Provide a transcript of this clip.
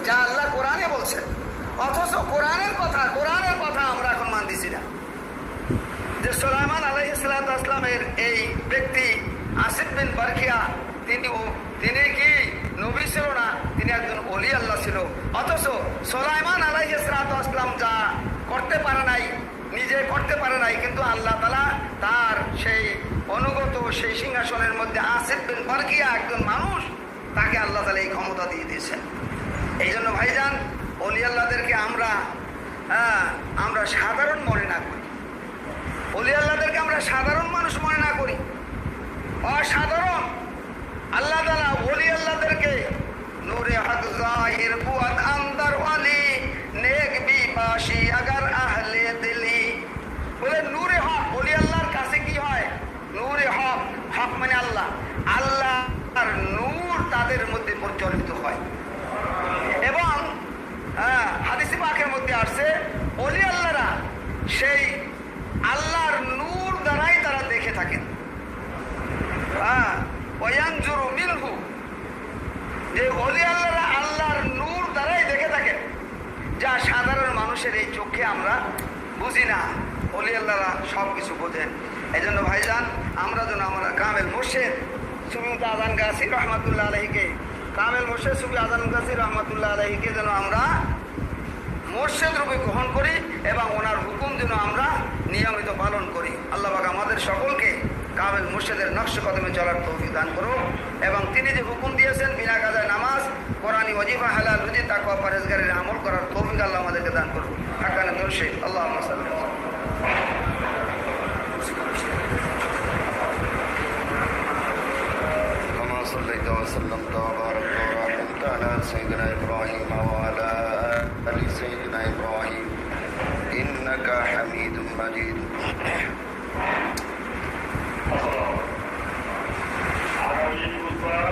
যা আল্লাহ কোরআনে বলছেন, অথচ কোরআনের কথা আমরা এখন মানতেছি না। যে সুলাইমান আলাইহিস সালাতু ওয়াস সালামের এই ব্যক্তি আসিফ বিন বারখিয়া, তিনি কি নবী ছিল না, তিনি একজন ওলি আল্লাহ ছিল। অথচ সুলাইমান আলাইহিস সালাতু ওয়াস সালাম যা করতে পারে নাই, নিজে করতে পারে নাই, কিন্তু আল্লাহ তাআলা তার সেই অনুগত সেই সিংহাসনের মধ্যে আসিফ বিন বারখিয়া একজন মানুষ, তাকে আল্লাহ তাআলা এই ক্ষমতা দিয়ে দিয়েছেন। এই জন্য ভাইজান, ওলি আল্লাহদেরকে আমরা সাধারণ মনে না করি, ওলি আল্লাহদেরকে আমরা সাধারণ মানুষ মনে না করি, অসাধারণ। আল্লাহ তাআলা ওলি আল্লাহদেরকে নূরে হক জাহির কুয়াত আন্দর ওয়ালি নেক বিপাশি আগার আহলে দিলি, বলে নূরে হক। ওলি আল্লাহর কাছে কি হয়? নূরে হক, হক মানে আল্লাহ, আল্লাহর নূর তাদের মধ্যে প্রজ্বলিত হয়। এবং হাদিসে পাকের মধ্যে আসছে, ওলি আল্লাহরা সেই আল্লাহর নূর দ্বারাই তারা দেখে থাকেন। ওয়ায়ানজুরু মিনহু, যে ওলি আল্লাহরা আল্লাহর নূর দ্বারাই দেখে থাকেন, যা সাধারণ মানুষের এই চোখে আমরা বুঝি না। ওলি আল্লাহরা সব কিছু বোঝেন। এই জন্য ভাইজান, আমরা যেন আমরা কামেল মুর্শিদ সুফি আযান গাছি রহমাতুল্লাহ আলাইহিকে, কামেল মুর্শিদ সুফি আযান গাছি রহমাতুল্লাহ আলাইহিকে যেন আমরা মুর্শিদ রূপে গ্রহণ করি এবং ওনার হুকুম যেন আমরা নিয়মিত পালন করি। আল্লাহ পাক আমাদের সকলকে কামেল মুর্শিদের নকশ কদমে চলার তৌফিক দান করুন, এবং তিনি যে হুকুম দিয়েছেন বিনা কাজায় নামাজ, কোরআনি ওয়াজিফা, হালাল রুজি, তাকওয়া, পরহেজগারির আমল করার তৌফিক আল্লাহ আমাদেরকে দান করুন। হাক্কানে মুর্শিদ আল্লাহুম্মা সাল্লি আলা কামা সাল্লাইতা ওয়া সাল্লামতা ওয়া বারাকতা ওয়া রাহমাতা আলা সাইয়্যিদিনা ইব্রাহিম ওয়া আলা আলি সাইয়্যিদিনা ইব্রাহিম ইন্নাকা হামিদুম মাজিদ। আগামী বুধবার